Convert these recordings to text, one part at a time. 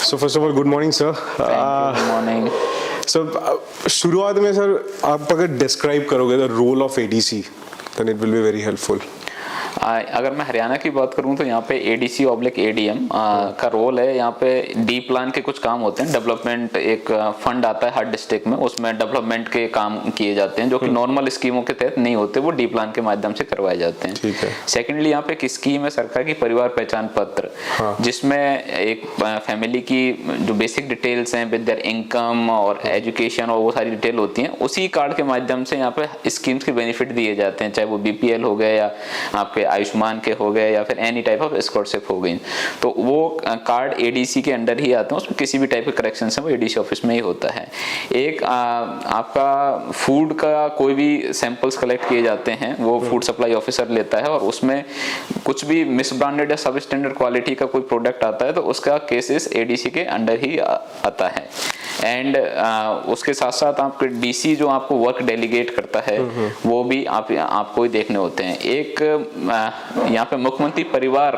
So first of all, good morning, sir. Good morning. So शुरुआत में sir आप अगर डिस्क्राइब करोगे the role of ADC, then it will be very helpful. अगर मैं हरियाणा की बात करूं तो यहाँ पे एडीसी ऑब्लिक एडीएम का रोल है। यहाँ पे डी प्लान के कुछ काम होते हैं। डेवलपमेंट एक फंड आता है हर डिस्ट्रिक्ट में, उसमें डेवलपमेंट के काम किए जाते हैं जो कि नॉर्मल स्कीमों के तहत नहीं होते, वो डी प्लान के माध्यम से करवाए जाते हैं। ठीक है। सेकेंडली यहाँ पे एक स्कीम है सरकार की, परिवार पहचान पत्र, जिसमें एक फैमिली की जो बेसिक डिटेल्स हैं विद देयर इनकम और एजुकेशन और वो सारी डिटेल होती हैं, उसी कार्ड के माध्यम से यहाँ पे स्कीम्स के बेनिफिट दिए जाते हैं, चाहे वो बीपीएल हो गए या आपके आयुष्मान के हो गए या फिर एनी टाइप ऑफ स्कॉलरशिप हो गई। तो वो कार्ड एडीसी के अंडर ही आते हैं, उसमें किसी भी टाइप के करेक्शन है वो एडीसी ऑफिस में ही होता है। एक आपका फूड का कोई भी सैंपल्स कलेक्ट किए जाते हैं, वो फूड सप्लाई ऑफिसर लेता है, और उसमें कुछ भी मिसब्रांडेड या सब स्टैंडर्ड क्वालिटी का कोई प्रोडक्ट आता है तो उसका केसेस एडीसी के अंडर ही आता है। एंड उसके साथ साथ आपके डीसी जो आपको वर्क डेलीगेट करता है वो भी आपको ही देखने होते हैं। एक यहाँ पे मुख्यमंत्री परिवार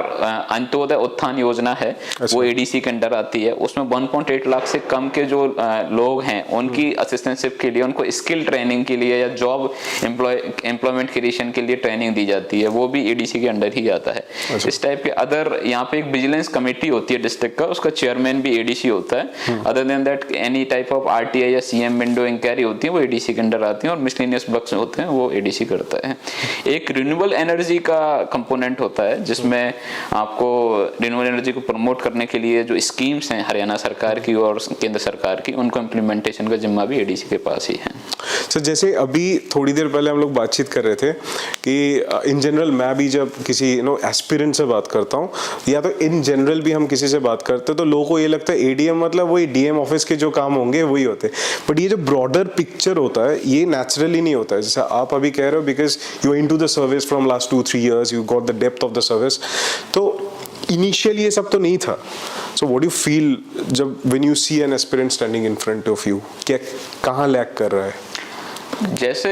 अंत्योदय उत्थान योजना है, वो एडीसी के अंडर आती है। उसमें 1.8 लाख से कम के जो लोग हैं उनकी असिस्टेंटशिप के लिए, उनको स्किल ट्रेनिंग के लिए या जॉब एम्प्लॉयमेंट क्रिएशन के लिए ट्रेनिंग दी जाती है, वो भी एडीसी के अंडर ही आता है। इस टाइप के अदर यहाँ पे एक विजिलेंस कमेटी होती है डिस्ट्रिक्ट का, उसका चेयरमैन भी एडीसी होता है। Other than that any type of RTI या सीएम विंडो इंक्वायरी होती है वो एडीसी के अंडर आती है, और मिसलेनियस बक्स होते हैं वो एडीसी करता है। एक रिन्यूएबल एनर्जी का कंपोनेंट होता है जिसमें आपको रिन्यूएबल एनर्जी को प्रमोट करने के लिए जो स्कीम्स हैं हरियाणा सरकार की और केंद्र सरकार की, उनको इम्प्लीमेंटेशन का जिम्मा भी एडीसी के पास ही है। सर जैसे अभी थोड़ी देर पहले हम लोग बातचीत कर रहे थे कि इन जनरल मैं भी जब किसी एस्पिरेंट से बात करता हूँ या तो इन जनरल भी हम किसी से बात करते हैं तो लोगों को ये लगता है एडीएम मतलब वही डीएम ऑफिस के जो काम होंगे वही होते, बट ये जो ब्रॉडर पिक्चर होता है ये नेचुरली नहीं होता है। जैसे आप अभी कह रहे हो because you are into the service from last 2-3 years, you got the depth of the service, तो इनिशियली ये सब तो नहीं था। So what do you feel जब when you see an aspirant standing in front of you, क्या कहाँ lack कर रहा है? जैसे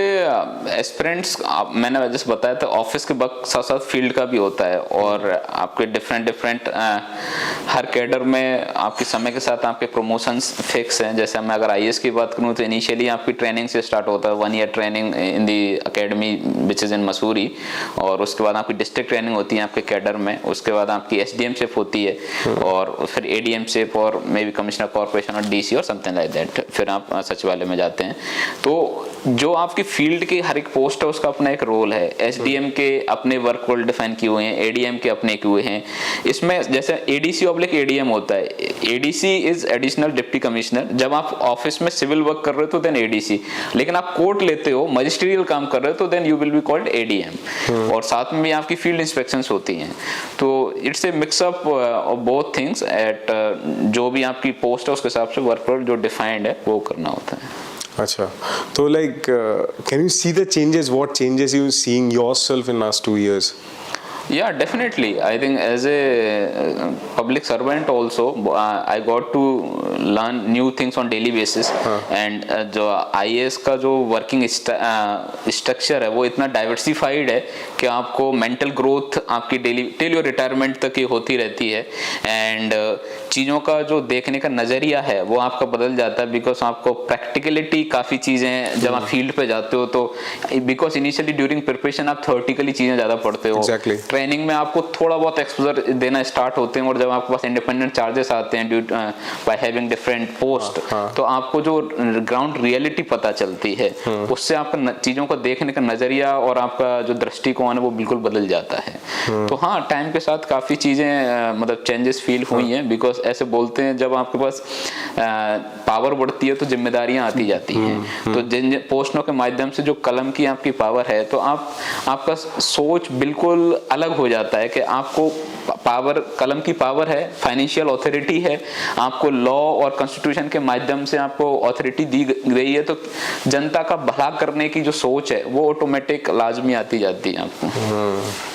एस्पिरेंट्स मैंने जैसे बताया था, ऑफिस के वक्त साथ साथ फील्ड का भी होता है, और आपके डिफरेंट हर कैडर में आपके समय के साथ आपके प्रमोशंस फिक्स हैं। जैसे मैं अगर आईएएस की बात करूं तो इनिशियली आपकी ट्रेनिंग से स्टार्ट होता है, 1 year training in the academy which is in Mussoorie, और उसके बाद आपकी डिस्ट्रिक्ट ट्रेनिंग होती है आपके कैडर में, उसके बाद आपकी एसडीएमशिप होती है, और फिर एडीएमशिप और मे बी कमिश्नर कॉर्पोरेशन और डीसी और समथिंग लाइक दैट, फिर आप सचिवालय में जाते हैं। तो जो आपकी फील्ड की हर एक पोस्ट है उसका अपना एक रोल है। एसडीएम के अपने वर्क रोल डिफाइन किए हुए हैं, एडीएम के अपने किए हुए हैं। इसमें जैसे एडीसी ऑब्लिक एडीएम होता है, ADC is additional deputy commissioner. जब आप ऑफिस में सिविल वर्क कर रहे हो तो देन एडीसी, लेकिन आप कोर्ट लेते हो, मजिस्ट्रियल काम कर रहे हो तो then you will be called ADM, और साथ में भी आपकी फील्ड इंस्पेक्शंस होती हैं। तो it's a mixup of both things at जो भी आपकी पोस्ट है उसके हिसाब से वर्क रोल जो डिफाइंड है वो करना होता है। अच्छा, तो like can you see the changes, what changes you seeing yourself in last 2 years? Yeah, definitely. I think as a public servant also, I got to learn new things on daily basis. And जो IAS का जो working structure है वो इतना diversified है कि आपको mental growth आपकी डेली टिल योर रिटायरमेंट तक ही होती रहती है। एंड चीज़ों का जो देखने का नज़रिया है वो आपका बदल जाता है, बिकॉज आपको प्रैक्टिकलिटी काफ़ी चीज़ें जब आप फील्ड पे जाते हो तो, बिकॉज इनिशियली ड्यूरिंग प्रिपरेशन आप थ्योरेटिकली चीज़ें ज़्यादा पढ़ते हो। Exactly. ट्रेनिंग में आपको थोड़ा बहुत एक्सपोजर देना स्टार्ट होते हैं, और जब आपके पास इंडिपेंडेंट चार्जेस आते हैं due by having different post, तो आपको जो ग्राउंड रियलिटी पता चलती है उससे आपका चीज़ों को देखने का नज़रिया और आपका जो दृष्टिकोण है वो बिल्कुल बदल जाता है। तो हाँ, टाइम के साथ काफ़ी चीज़ें मतलब चेंजेस फील हुई हैं, बिकॉज ऐसे बोलते हैं जब आपके पास पावर बढ़ती है तो जिम्मेदारियां आती जाती हैं। तो जिन पोस्टों के माध्यम से जो कलम की आपकी पावर है, तो आपका सोच बिल्कुल अलग हो जाता है कि आपको पावर, कलम की पावर है, फाइनेंशियल अथॉरिटी है, आपको लॉ और कॉन्स्टिट्यूशन के माध्यम से आपको अथॉरिटी दी गई है, तो जनता का भला करने की जो सोच है वो ऑटोमेटिक लाजमी आती जाती है आपको।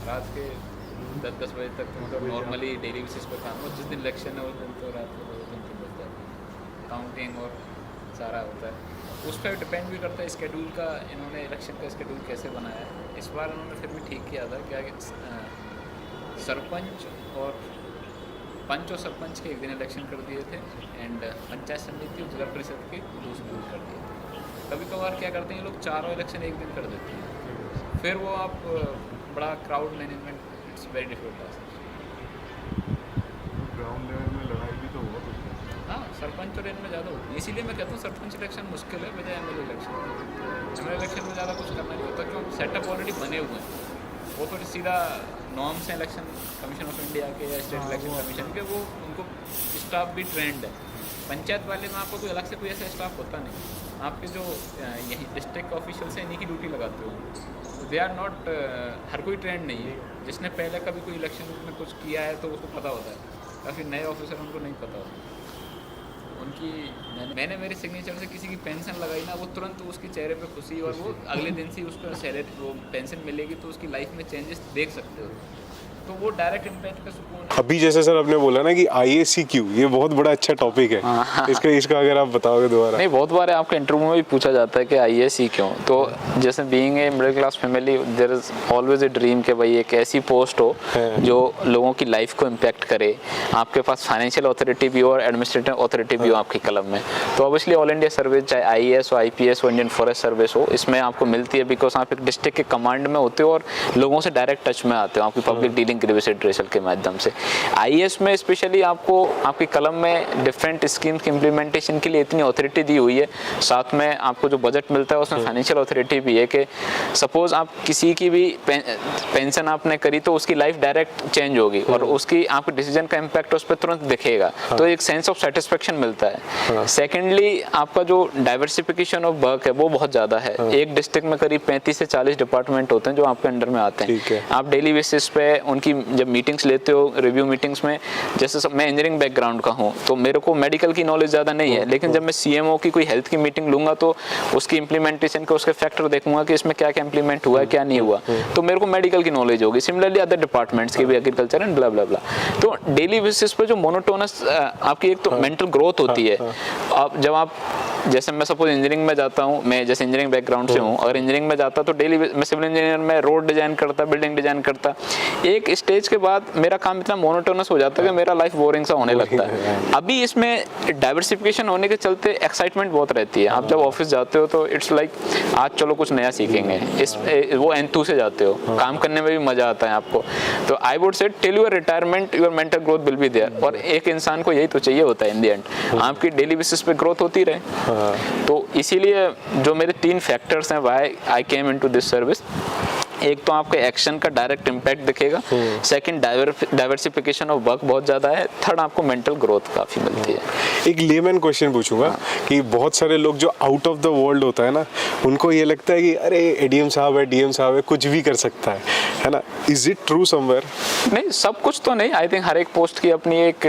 रात के 10 बजे तक तो मतलब नॉर्मली डेली बेसिस पे काम हो, जिस दिन इलेक्शन है उस दिन तो रात को 2-3 बज जाते हैं, काउंटिंग और सारा होता है। उस पर डिपेंड भी करता है स्केड्यूल का, इन्होंने इलेक्शन का स्केड्यूल कैसे बनाया है। इस बार उन्होंने फिर भी ठीक किया था क्या कि सरपंच और पंच और सरपंच के एक दिन इलेक्शन कर दिए थे एंड पंचायत समिति और जिला परिषद के दूसरे दिन कर दिए थे। कभी कभार क्या करते हैं ये लोग चारों इलेक्शन एक दिन कर देते हैं, फिर वो आप बड़ा crowd management, it's very difficult task. Ground level में लड़ाई भी तो बहुत होती है। हाँ, सरपंच और इनमें ज़्यादा होती है, इसीलिए मैं कहता हूँ सरपंच इलेक्शन मुश्किल है बजाय एमएलए इलेक्शन। एमएलए इलेक्शन में ज़्यादा कुछ करना नहीं होता क्यों, सेटअप ऑलरेडी बने हुए हैं। वो तो सीधा नॉर्म्स हैं इलेक्शन कमीशन ऑफ इंडिया के या स्टेट इलेक्शन कमीशन के, वो उनको स्टाफ भी ट्रेंड है। पंचायत वाले में आपको कोई अलग से कोई ऐसा स्टाफ होता नहीं, आपके जो यही डिस्ट्रिक्ट ऑफिशियल्स हैं इन्हीं की ड्यूटी लगाते हो। दे आर नॉट, हर कोई ट्रेंड नहीं है। जिसने पहले कभी कोई इलेक्शन में कुछ किया है तो उसको पता होता है, काफ़ी नए ऑफिसर उनको नहीं पता होता। उनकी मैंने मेरे सिग्नेचर से किसी की पेंशन लगाई ना, वो तुरंत उसके चेहरे पे खुशी और वो अगले दिन से उसको सैलरी वो पेंशन मिलेगी तो उसकी लाइफ में चेंजेस देख सकते हो, तो वो डायरेक्ट इम्पैक्ट का सुकून। अभी जैसे सर आपने बोला ना कि IACQ, ये बहुत बड़ा अच्छा टॉपिक है, इसका अगर आप बताओगे दोबारा। नहीं, बहुत बार आपके इंटरव्यू में भी पूछा जाता है कि IAC क्यों, तो जैसे being a middle class family there is always a dream कि भाई एक ऐसी पोस्ट हो जो लोगों की लाइफ को इम्पैक्ट करे, आपके पास फाइनेंशियल अथॉरिटी भी हो और एडमिनिस्ट्रेटिव अथॉरिटी भी हो आपकी कलम में। तो ऑब्वियसली ऑल इंडिया सर्विस, चाहे IAS हो, IPS हो, इंडियन फॉरेस्ट सर्विस हो, इसमें आपको मिलती है बिकॉज आप एक डिस्ट्रिक्ट के कमांड में होते हो और लोगों से डायरेक्ट टच में आते हो, आपकी पब्लिक डीलिंग ग्रीवेंस रेशल के माध्यम से। IAS में स्पेशली आपको आपकी कलम में डिफरेंट स्कीम की इम्प्लीमेंटेशन के लिए इतनी अथॉरिटी दी हुई है, साथ में आपको जो बजट मिलता है उसमें फाइनेंशियल अथॉरिटी भी है कि सपोज आप किसी की भी पेंशन आपने करी तो उसकी लाइफ डायरेक्ट चेंज होगी और उसकी आपके डिसीजन का इम्पैक्ट उस पर तुरंत दिखेगा, तो एक सेंस ऑफ सेटिस्फेक्शन मिलता है। सेकेंडली आपका जो डाइवर्सिफिकेशन ऑफ वर्क है वो बहुत ज़्यादा है। एक डिस्ट्रिक्ट में करीब 35 से 40 डिपार्टमेंट होते हैं जो आपके अंडर में आते हैं। आप डेली बेसिस पे उनकी उनकी जब मीटिंग्स लेते हो, रिव्यू मीटिंग्स में, जैसे सब मैं इंजीनियरिंग बैकग्राउंड का हूँ तो मेरे को मेडिकल की नॉलेज ज़्यादा नहीं है, लेकिन जब मैं CMO की कोई हेल्थ की मीटिंग लूँगा तो उसकी इम्प्लीमेंटेशन के उसके फैक्टर देखूंगा कि इसमें क्या क्या इम्प्लीमेंट हुआ है, क्या नहीं हुआ, तो मेरे को मेडिकल की नॉलेज होगी। सिमिलरली अदर डिपार्टमेंट्स की भी, एग्रीकल्चर एंड ब्ला ब्ला ब्ला। तो डेली बेसिस पे जो मोनोटोनस आपकी एक तो मेंटल ग्रोथ होती है। अब जब आप, जैसे मैं सपोज इंजीनियरिंग में जाता हूँ, मैं जैसे इंजीनियरिंग बैकग्राउंड से हूँ, अगर इंजीनियरिंग में जाता तो डेली मैं सिविल इंजीनियर में रोड डिजाइन करता, बिल्डिंग डिजाइन करता, एक स्टेज के बाद मेरा काम इतना मोनोटोनस हो जाता है कि मेरा लाइफ बोरिंग सा होने लगता है। अभी इसमें डाइवर्सिफिकेशन होने के चलते एक्साइटमेंट बहुत रहती है। आप जब ऑफिस जाते हो तो इट्स लाइक आज चलो कुछ नया सीखेंगे, इस वो एंथू से जाते हो, काम करने में भी मजा आता है आपको। तो I would say till your retirement your mental growth will be there, और एक इंसान को यही तो चाहिए होता है इन द एंड, आपकी डेली बेसिस पे ग्रोथ होती रहे। तो इसीलिए जो मेरे 3 फैक्टर्स हैं why I came into this service, एक तो आपके एक्शन का डायरेक्ट इम्पैक्ट दिखेगा, सेकंड डाइवर्सिफिकेशन ऑफ वर्क बहुत ज़्यादा है, थर्ड आपको मेंटल ग्रोथ काफ़ी मिलती है। एक लेमैन क्वेश्चन पूछूंगा कि बहुत सारे लोग जो आउट ऑफ द वर्ल्ड होता है ना, उनको ये लगता है कि अरे ADM साहब है, DM साहब है, कुछ भी कर सकता है ना? Is it true somewhere? नहीं, सब कुछ तो नहीं। आई थिंक हर एक पोस्ट की अपनी एक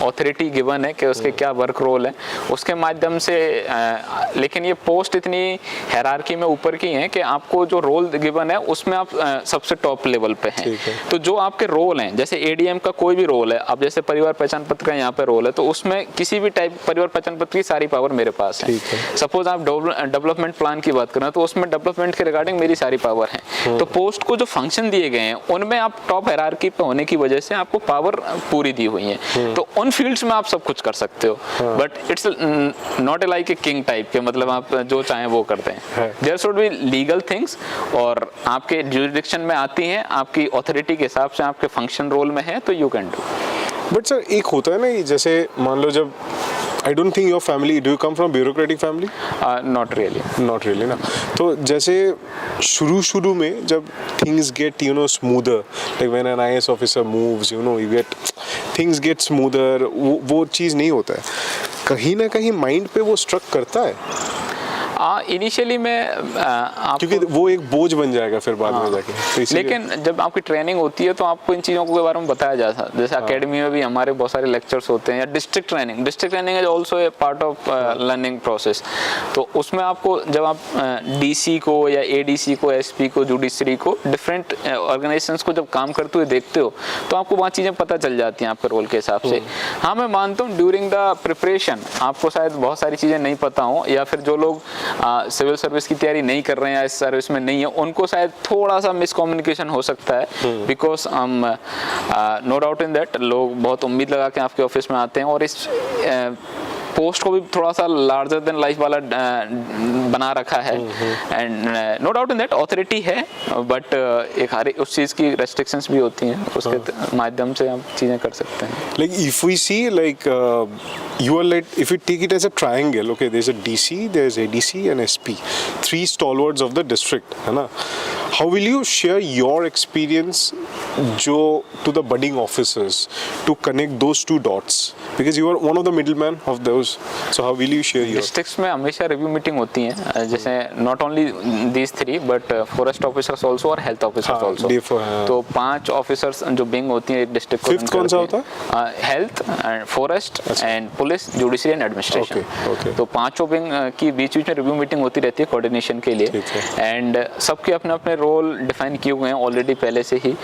ऑथोरिटी गिवन है कि उसके क्या वर्क रोल है, उसके माध्यम से लेकिन ये पोस्ट इतनी हायरार्की में ऊपर की हैं कि आपको जो रोल गिवन है उसमें आप सबसे टॉप लेवल पे हैं। तो जो आपके रोल हैं, जैसे ADM का कोई भी रोल है, अब जैसे परिवार पहचान पत्र का यहाँ पे रोल है, तो उसमें किसी भी टाइप परिवार पहचान पत्र की सारी पावर मेरे पास है। सपोज आप डेवलपमेंट प्लान की बात करें तो उसमें डेवलपमेंट के रिगार्डिंग मेरी सारी पावर है। तो पोस्ट को जो फंक्शन दिए गए हैं उनमें आप टॉप हायरार्की पे होने की वजह से आपको पावर पूरी दी हुई है। तो उन फील्ड्स में आप सब कुछ कर सकते हो, but it's not like a king type के, मतलब आप जो चाहें वो करते हैं। There should be legal things, और आपके जुरिडिक्शन में आती हैं, आपकी ऑथोरिटी के हिसाब से आपके फंक्शन रोल में है, तो you can do. But sir एक होता है ना, जैसे मान लो जब I don't think your family, do you come from bureaucratic family? Not really ना। तो जैसे शुरू में जब things get smoother, like when an IAS officer moves, you get things get smoother, वो चीज़ नहीं होता है, कहीं ना कहीं माइंड पे वो स्ट्रक करता है। इनिशियली में क्योंकि वो एक बोझ बन जाएगा फिर बाद में जाके, तो लेकिन जब आपकी ट्रेनिंग होती है तो आपको इन चीज़ों के बारे में बताया जाता है। जैसे एकेडमी में भी हमारे बहुत सारे लेक्चर्स होते हैं, या district training is also a part of learning process. तो उसमें आपको जब आप DC को या ADC को, SP को, जुडिशरी को, डिफरेंट ऑर्गेनाइजेशंस को जब काम करते हुए देखते हो तो आपको वहाँ चीज़ें पता चल जाती हैं आपके रोल के हिसाब से। हाँ, मैं मानता हूँ ड्यूरिंग द प्रिपरेशन आपको शायद बहुत सारी चीज़ें नहीं पता हो, या फिर जो लोग सिविल सर्विस की तैयारी नहीं कर रहे हैं या इस सर्विस में नहीं है, उनको शायद थोड़ा सा मिसकम्युनिकेशन हो सकता है। Because no doubt in that लोग बहुत उम्मीद लगा के आपके ऑफिस में आते हैं, और इस पोस्ट को भी थोड़ा सा लार्जर देन लाइफ वाला बना रखा है। And no doubt in that authority है, बट एक हर उस चीज़ की रेस्ट्रिक्शंस भी होती हैं, उसके माध्यम से आप चीज़ें कर सकते हैं। Like if we see you are like, if you take it as a triangle, okay, there's a DC, there's ADC and SP, 3 stalwarts of the district, है ना? How will you share your experience to the budding officers to connect those 2 dots? Because you are one of the middlemen of those, so how will you share your? Districts में हमेशा review meeting होती हैं, जैसे not only these 3 but forest officers also और health officers also. तो 5 officers जो Bing होती हैं एक डिस्ट्रिक्ट को। 5th कौन सा होता है? Health and forest and police, judiciary and administration. तो 5 विंग की बीच में रिव्यू मीटिंग होती रहती है कोऑर्डिनेशन के लिए, एंड सबके अपने अपने रोल डिफाइन किए हुए हैं ऑलरेडी पहले से ही।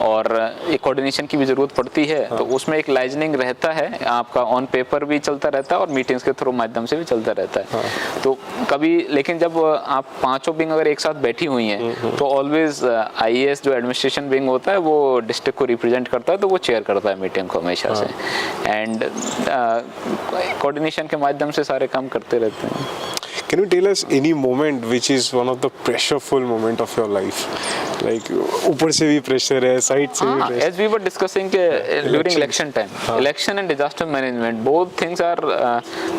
और एक कोऑर्डिनेशन की भी जरूरत पड़ती है, तो उसमें एक लाइजनिंग रहता है, आपका ऑन पेपर भी चलता रहता है और मीटिंग्स के थ्रू माध्यम से भी चलता रहता है। तो कभी, लेकिन जब आप 5 विंग अगर एक साथ बैठी हुई हैं तो ऑलवेज IAS जो एडमिनिस्ट्रेशन विंग होता है वो डिस्ट्रिक्ट को रिप्रेजेंट करता है, तो वो चेयर करता है मीटिंग को हमेशा से, एंड कोऑर्डिनेशन के माध्यम से सारे काम करते रहते हैं। Can you tell us any moment which is one of the pressureful moment of your life? Like ऊपर से भी pressure है, side से भी pressure. As we were discussing during election time, election and disaster management, both things are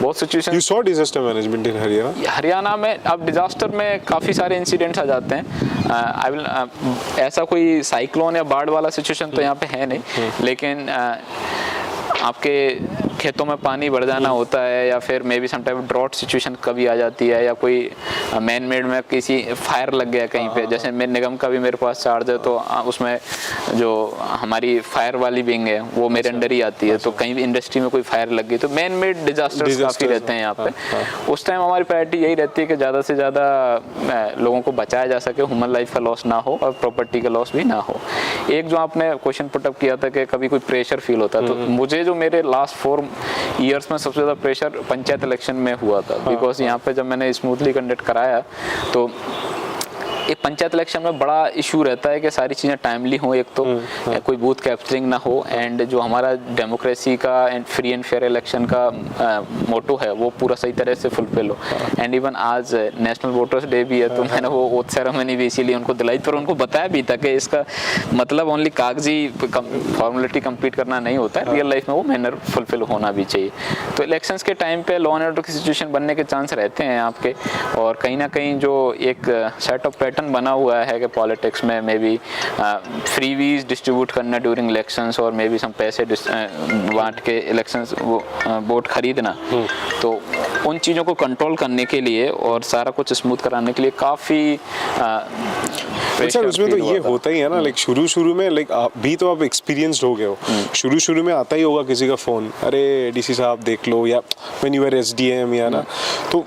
both situations. You saw disaster management in Haryana? Haryana में अब disaster में काफ़ी सारे इंसिडेंट्स आ जाते हैं। ऐसा कोई साइक्लोन या बाढ़ वाला सिचुएशन तो यहाँ पे है नहीं, लेकिन आपके खेतों में पानी बढ़ जाना होता है, या फिर maybe some type drought situation कभी आ जाती है, या कोई मैन मेड में किसी फायर लग गया कहीं पे, जैसे मेरे निगम का भी मेरे पास चार्ज है, तो उसमें जो हमारी फायर वाली विंग है वो मेरे अंडर ही आती है, तो कहीं भी इंडस्ट्री में कोई फायर लग गई तो मैन मेड डिजास्टर्स काफ़ी रहते हैं यहाँ पे। उस टाइम हमारी प्रायोरिटी यही रहती है कि ज़्यादा से ज़्यादा लोगों को बचाया जा सके, ह्यूमन लाइफ का लॉस ना हो और प्रॉपर्टी का लॉस भी ना हो। एक जो आपने क्वेश्चन पुटअप किया था कि कभी कोई प्रेशर फील होता है, तो मुझे जो मेरे लास्ट 4 ईयर्स में सबसे ज़्यादा प्रेशर पंचायत इलेक्शन में हुआ था, बिकॉज यहाँ पे जब मैंने स्मूथली कंडक्ट कराया तो एक पंचायत इलेक्शन में बड़ा इशू रहता है कि सारी चीज़ें टाइमली हो, एक तो कोई बूथ कैप्चरिंग ना हो, एंड जो हमारा डेमोक्रेसी का and free and fair election का मोटो है वो पूरा सही तरह से फुलफिल हो। एंड इवन आज नेशनल वोटर्स डे भी है, तो मैंने वो ओथ सेरेमनी भी इसीलिए उनको दिलाई, पर उनको बताया भी था कि इसका मतलब ओनली कागजी फॉर्मेलिटी कंप्लीट करना नहीं होता है, रियल लाइफ में वो मैनर फुलफिल होना भी चाहिए। तो इलेक्शंस के टाइम पे लॉ एंड ऑर्डर की सिचुएशन बनने के चांस रहते हैं आपके, और कहीं ना कहीं जो एक सेट ऑफ पैटर्न बना हुआ है कि पॉलिटिक्स में मे बी फ्रीवीज डिस्ट्रीब्यूट करना ड्यूरिंग इलेक्शंस, और मे बी सम पैसे बांट के इलेक्शंस वो वोट खरीदना, तो उन चीज़ों को कंट्रोल करने के लिए और सारा कुछ स्मूथ कराने के लिए काफ़ी अच्छा, उसमें तो ये होता ही है ना, लाइक शुरू में लाइक अभी तो आप एक्सपीरियंस्ड हो गए हो, शुरू में आता ही होगा किसी का फ़ोन, अरे डीसी साहब देख लो, या व्हेन यू आर एसडीएम या ना, तो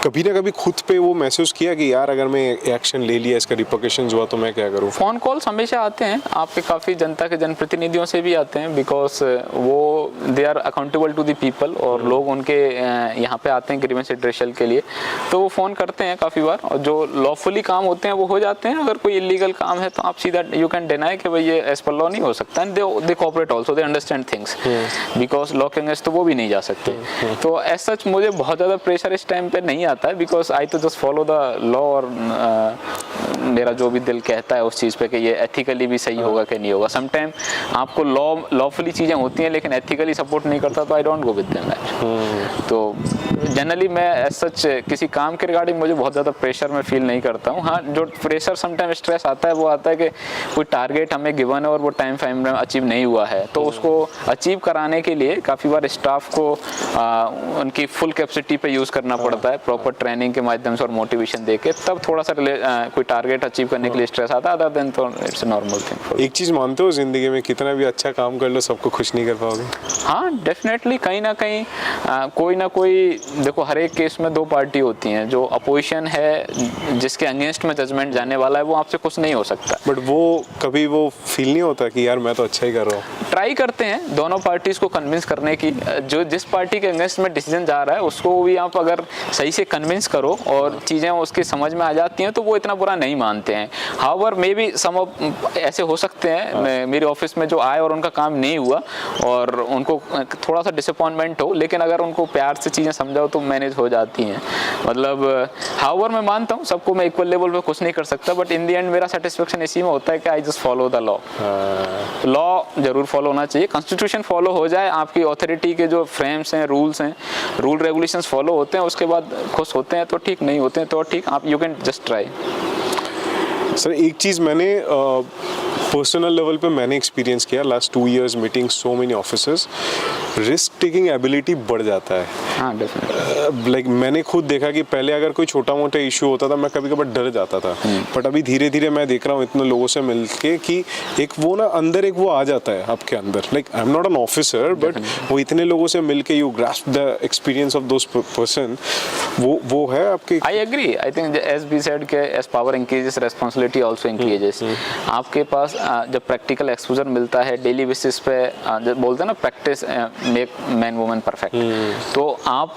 कभी ना कभी खुद पे वो महसूस किया कि यार अगर मैं एक्शन ले लिया, इसका रिपोर्केशंस हुआ तो मैं क्या करूँ? फ़ोन कॉल्स हमेशा आते हैं आपके, काफ़ी जनता के जनप्रतिनिधियों से भी आते हैं, बिकॉज वो they are accountable to the people, और लोग उनके यहाँ पे आते हैं ग्रीवेंस एड्रेसल के लिए, तो वो फ़ोन करते हैं काफ़ी बार, और जो लॉफुली काम होते हैं वो हो जाते हैं। अगर कोई इलीगल काम है तो आप सीधा यू कैन डिनाई कि भाई ये एज पर लॉ नहीं हो सकता, and they cooperate also, they understand things, because law के अगेंस्ट तो वो भी नहीं जा सकते। तो एज सच मुझे बहुत ज़्यादा प्रेशर इस टाइम पे नहीं आता है, बिकॉज आई तो जस्ट फॉलो द लॉ, और मेरा जो भी दिल कहता है उस चीज़ पे कि ये एथिकली भी सही होगा कि नहीं होगा। समटाइम आपको लॉफुली चीज़ें होती हैं लेकिन एथिकली सपोर्ट नहीं करता, तो I don't go with them. तो जनरली मैं एज सच किसी काम के रिगार्डिंग मुझे बहुत ज़्यादा प्रेशर में फील नहीं करता हूँ। हाँ, जो प्रेशर समटाइम स्ट्रेस आता है वो आता है कि कोई टारगेट हमें गिवन है और वो टाइम फ्रेम में अचीव नहीं हुआ है, तो उसको अचीव कराने के लिए काफ़ी बार स्टाफ को उनकी फुल कैपेसिटी पे यूज़ करना पड़ता है, प्रॉपर ट्रेनिंग के माध्यम से और मोटिवेशन दे के, तब थोड़ा सा कोई टारगेट अचीव करने के लिए स्ट्रेस आता है, अदर देन तो इट्स नॉर्मल थिंग। एक चीज़ मानते हो ज़िंदगी में कितना भी अच्छा काम कर लो सबको खुश नहीं कर पाओगे? हाँ, डेफिनेटली कहीं ना कहीं कोई ना कोई, देखो हर एक केस में 2 पार्टी होती हैं, जो अपोजिशन है जिसके अगेंस्ट में जजमेंट जाने वाला है वो आपसे खुश नहीं हो सकता, बट वो कभी वो फील नहीं होता कि यार मैं तो अच्छा ही कर रहा हूँ? ट्राई करते हैं दोनों पार्टीज को कन्विंस करने की, जो जिस पार्टी के अगेंस्ट में डिसीजन जा रहा है उसको भी आप अगर सही से कन्विंस करो और चीज़ें उसके समझ में आ जाती हैं तो वो इतना बुरा नहीं मानते हैं। However maybe some of ऐसे हो सकते हैं मेरे ऑफिस में जो आए और उनका काम नहीं हुआ और उनको थोड़ा सा डिसअपॉइंटमेंट हो, लेकिन अगर उनको प्यार से चीज़ें समझाओ तो मैनेज हो जाती हैं। मतलब हाउएवर मैं मानता हूँ सबको मैं इक्वल लेवल पे कुछ नहीं कर सकता, बट इन द एंड मेरा सेटिस्फेक्शन इसी में होता है कि I just follow the law. Law जरूर फॉलो होना चाहिए, कॉन्स्टिट्यूशन फॉलो हो जाए, आपकी अथॉरिटी के जो फ्रेम्स हैं, रूल्स हैं, रूल रेगुलेशंस फॉलो होते हैं, उसके बाद खुश होते हैं तो ठीक, नहीं होते हैं तो ठीक, आप you can just try. Sir एक चीज़ मैंने पर्सनल लेवल पे मैंने एक्सपीरियंस किया last 2 years meeting so many officers, risk taking ability बढ़ जाता है। हाँ, डेफिनेटली। लाइक मैंने खुद देखा कि पहले अगर कोई छोटा मोटा इशू होता था मैं कभी कभार डर जाता था, बट अभी धीरे धीरे मैं देख रहा हूँ इतने लोगों से मिलके कि एक वो ना अंदर एक वो आ जाता है आपके अंदर, like I am not an officer but वो इतने लोगों से मिलके you grasp the experience of those person, वो है आपके। I agree, I think as be said के as power increases responsibility also increases. आपके पास जब प्रैक्टिकल एक्सपोजर मिलता है डेली बेसिस पे, जब बोलते हैं ना practice make man woman perfect, तो आप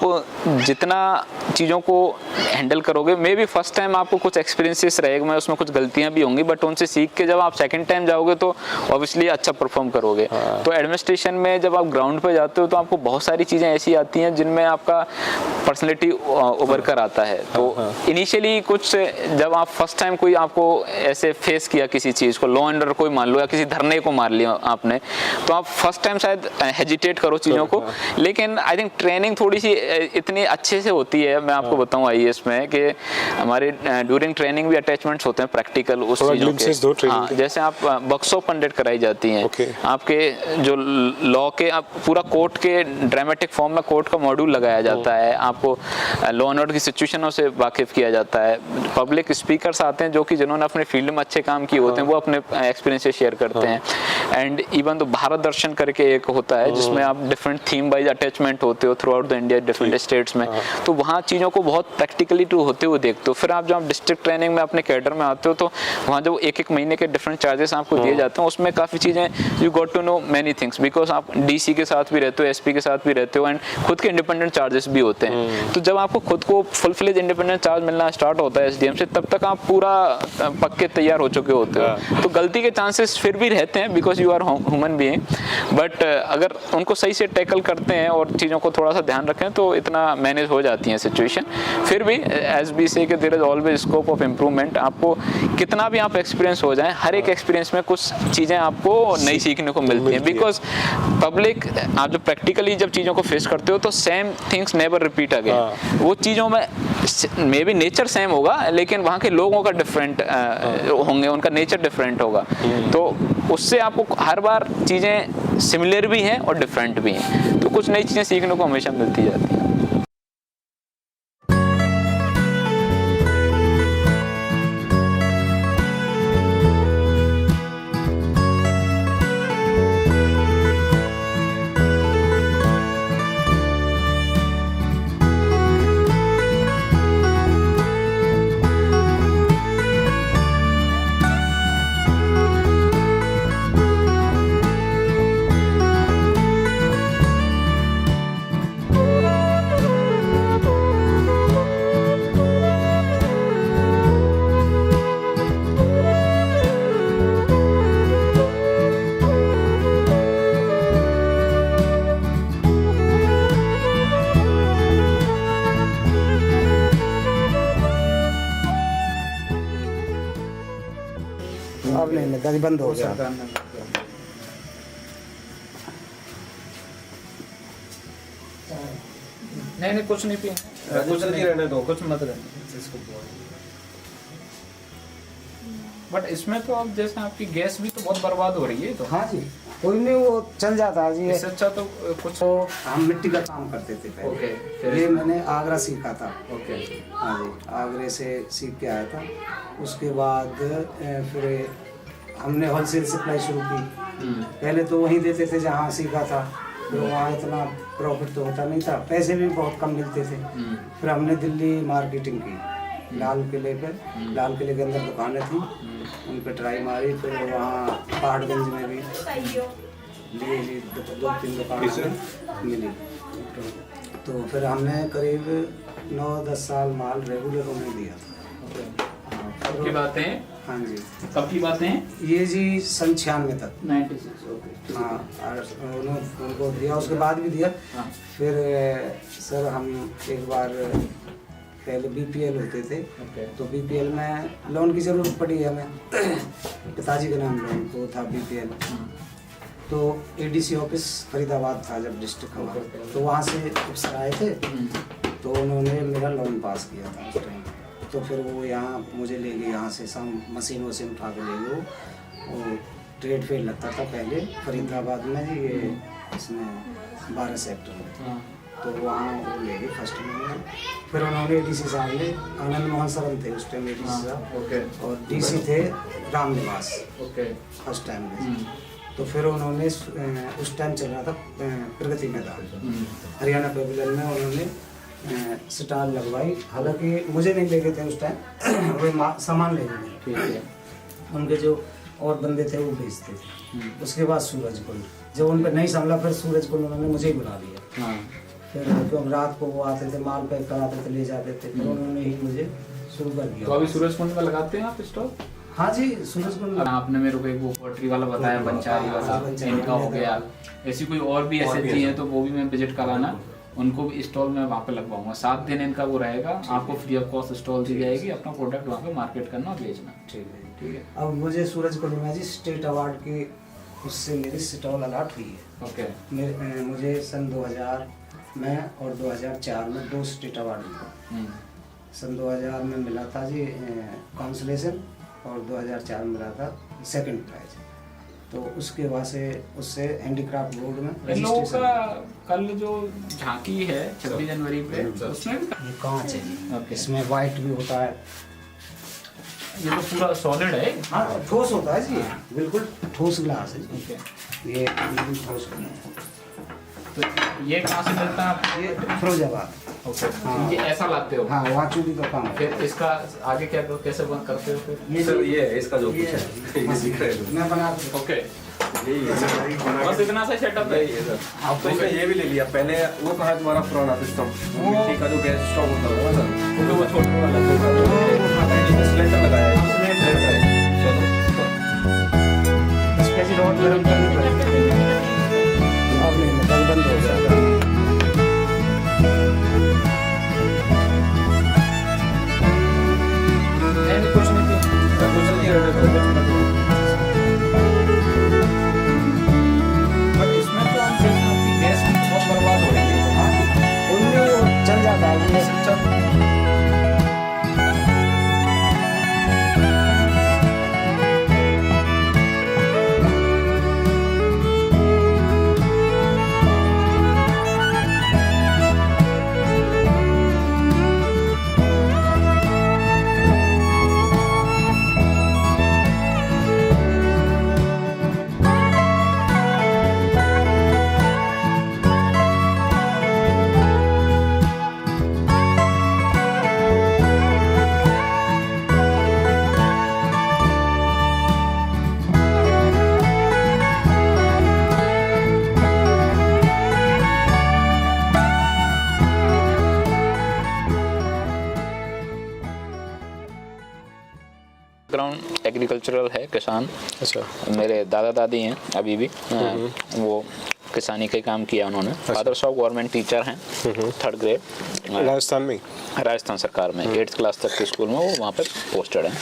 जितना चीज़ों को हैंडल करोगे, मे बी फर्स्ट टाइम आपको कुछ एक्सपीरियंसेस रहेगा, उसमें कुछ गलतियां भी होंगी, बट उनसे सीख के जब आप सेकंड टाइम जाओगे तो ऑब्वियसली अच्छा परफॉर्म करोगे। तो एडमिनिस्ट्रेशन में जब आप ग्राउंड पे जाते हो तो आपको बहुत सारी चीज़ें ऐसी आती हैं जिनमें आपका पर्सनैलिटी उभर कर आता है। तो इनिशियली कुछ जब आप फर्स्ट टाइम कोई आपको ऐसे फेस किया किसी चीज़ को, लॉ एंड ऑर्डर कोई मान लो या किसी धरने को मार लिया आपने, तो आप फर्स्ट टाइम शायद हेजिटेट करो चीज़ों को, लेकिन आई थिंक ट्रेनिंग थोड़ी सी इतनी अच्छे से होती है। मैं आपको बताऊं आईएएस में कि हमारे ड्यूरिंग ट्रेनिंग भी अटैचमेंट्स होते हैं प्रैक्टिकल उस थोड़ा चीज़ों glimpses दो के। training हाँ, के। जैसे आप वर्कशॉप कंडक्ट कराई जाती हैं Okay. आपके जो लॉ के आप पूरा कोर्ट के ड्रामेटिक फॉर्म में कोर्ट का मॉड्यूल लगाया जाता है, आपको लॉ एंड ऑर्डर की सिचुएशनों से वाकिफ किया जाता है। पब्लिक स्पीकर्स आते हैं जो कि जिन्होंने अपने फील्ड में अच्छे काम किए होते हैं, वो अपने एक्सपीरियंस शेयर करते हैं। एंड इवन तो भारत दर्शन करके एक होता है जिसमें आप डिफरेंट थीम वाइज अटैचमेंट होते हो through out the India different states में, तो वहाँ चीज़ों को बहुत प्रैक्टिकली टू होते हुए देखते हो। फिर आप जब डिस्ट्रिक्ट ट्रेनिंग में अपने कैडर में आते हो तो वहाँ जो एक महीने के डिफरेंट चार्जेस आपको दिए जाते हैं, उसमें काफ़ी चीज़ें you got to know many things, because आप डीसी के साथ भी रहते हो, एसपी के साथ भी रहते हो, एंड खुद के इंडिपेंडेंट चार्जेस भी होते हैं। तो जब आपको खुद को फुल फ्लेज इंडिपेंडेंट चार्ज मिलना स्टार्ट होता है एसडीएम से, तब तक आप पूरा पक्के तैयार हो चुके होते हो। तो गलती के चांसेस फिर भी रहते हैं because you are human being, but अगर उनको सही से टैकल करते हैं और चीज़ों को थोड़ा सा ध्यान रखें तो इतना मैनेज हो जाती है सिचुएशन। फिर भी एज बी से कि there is always scope of improvement. आपको कितना भी आप एक्सपीरियंस हो जाए, हर एक एक्सपीरियंस में कुछ चीज़ें आपको नई सीखने को मिलती हैं, बिकॉज पब्लिक आप जब प्रैक्टिकली जब चीज़ों को फेस करते हो तो same things never repeat again. वो चीज़ों में मे बी नेचर सेम होगा लेकिन वहाँ के लोगों का डिफरेंट होंगे, उनका नेचर डिफरेंट होगा, तो उससे आपको हर बार चीज़ें सिमिलर भी हैं और डिफरेंट भी हैं, तो कुछ नई चीज़ें सीखने को हमेशा मिलती जाती हैं। अब नहीं मिलता, बंद हो गया। नहीं कुछ नहीं पिए, कुछ नहीं रहने दो, कुछ मत रहने इसको। बट इसमें तो अब जैसे आपकी गैस भी तो बहुत बर्बाद हो रही है, तो हाँ जी, कोई नहीं, वो चल जाता है जी। इससे अच्छा तो कुछ तो हम मिट्टी का काम करते थे पहले। ओके, फिर ये मैंने आगरा सीखा था। ओके, हाँ जी, आगरे से सीख के आया था। उसके बाद फिर हमने होलसेल सप्लाई शुरू की। पहले तो वहीं देते थे जहाँ सीखा था, फिर वहाँ इतना प्रॉफिट तो होता नहीं था, पैसे भी बहुत कम मिलते थे। फिर हमने दिल्ली मार्केटिंग की, लाल किले पे, लाल किले के अंदर दुकानें थी, उन पर ट्राई मारी। फिर वहाँ पहाड़गंज में भी लिए जी, दो तीन दुकानें मिली। तो फिर हमने करीब 9-10 साल माल रेगुलर उन्हें दिया था। कब की बातें हैं? हाँ जी, कब की बातें हैं? ये जी 96 तक। 96, ओके। हाँ, और उनको दिया, उसके बाद भी दिया। हाँ। फिर सर हम एक बार पहले बीपीएल होते थे, ओके। तो बीपीएल में लोन की ज़रूरत पड़ी हमें। पिताजी के नाम लोन वो था बीपीएल। तो एडीसी ऑफिस फरीदाबाद था जब डिस्ट्रिक्ट हुआ, तो वहाँ से अफसर आए थे, तो उन्होंने मेरा लोन पास किया था उस टाइम। तो फिर वो यहाँ मुझे ले गए, यहाँ से सब मशीन वशीन उठा के ले गए। वो ट्रेड फेयर लगता था पहले फरीदाबाद में, ये इसमें 12 सेक्टर में, तो वहाँ वो ले गए फर्स्ट में। फिर उन्होंने डीसी साहब ने, आनंद मोहन सरन थे उस टाइम डीसी साहब, ओके, और डीसी थे रामनिवास ओके, फर्स्ट टाइम में। तो फिर उन्होंने उस टाइम चल रहा था प्रगति मैदान, हरियाणा पेविलियन में उन्होंने स्टॉल लगवाई। हालांकि मुझे नहीं ले गए थे उस टाइम, वो सामान ले गए। ठीक है। उनके जो और बंदे थे वो बेचते थे। उसके बाद सूरज कुंड, जब उन पर नहीं संभला फिर सूरज कुंड उन्होंने मुझे ही बुला लिया। हाँ। फिर क्यों रात को वो आते थे, माल पैक कराते थे, ले जाते थे, फिर उन्होंने ही मुझे शुरू कर दिया। तो अभी सूरज कुंड में लगाते हैं आप स्टॉल? हाँ जी, सूरज कुंड। आपने मेरे को एक वो पोल्ट्री वाला बताया, बंचारी वाला, इनका हो गया, ऐसी कोई और भी एसएचजी है तो वो भी मैं विजिट कराना, उनको भी स्टॉल में वहाँ पे लगवाऊंगा। 7 दिन इनका वो रहेगा, आपको फ्री ऑफ कॉस्ट स्टॉल दी जाएगी, अपना प्रोडक्ट वहाँ पे मार्केट करना और बेचना। ठीक है। ठीक है। अब मुझे सूरज कुंड में जी स्टेट अवार्ड की उससे मेरी स्टॉल अलॉट हुई है। ओके। मुझे सन 2000 मैं और 2004 में 2 स्टेट अवार्ड मिला। सन 2000 में मिला था जी काउंसलेशन और 2004 में मिला था सेकंड प्राइज। तो उसके बाद से उससे हैंडीक्राफ्ट बोर्ड में इन लोगों रजिस्ट्रेशन। का कल जो झांकी है 26 जनवरी पे उसमें भी ये कांच है जी, ओके। इसमें वाइट भी होता है। ये तो पूरा सॉलिड है। हाँ ठोस होता है जी, बिल्कुल ठोस ग्लास है जी। ओके। ये बिल्कुल ठोस होता है। तो ये कहाँ से मिलता है आपको? ये फिरोजाबाद। ओके। हाँ। ये ऐसा लाते हो? हाँ वहाँ चूड़ी का काम है। फिर इसका आगे क्या कैसे बंद करते हो फिर? ये सर ये है इसका जो ये कुछ है ये सीख रहे हो मैं बना के ओके। यही है सर बस इतना सा सेटअप है। यही है सर। अब तो इसने ये भी ले लिया। पहले वो कहा तुम्हारा पुराना सिस्टम मिट्टी का जो गैस स्टोव होता था सर क्योंकि वो छोटे वाला सिलेंडर लगाया है। स्पेशल रोड गरम करनी पड़ेगी। अब नहीं निकल बंद हो गया। कुछ नहीं बट इसमें तो हम देखते हैं कि गैस भी बहुत बर्बाद हो रही है। हाँ उनमें वो चल जाता है ये सब। बैकग्राउंड एग्रीकल्चरल है, किसान। अच्छा मेरे दादा दादी हैं अभी भी। वो किसानी का काम किया उन्होंने। फादर साहब गवर्नमेंट टीचर हैं, 3rd ग्रेड राजस्थान में राजस्थान सरकार में 8th क्लास तक के स्कूल में वो वहाँ पे पोस्टेड हैं।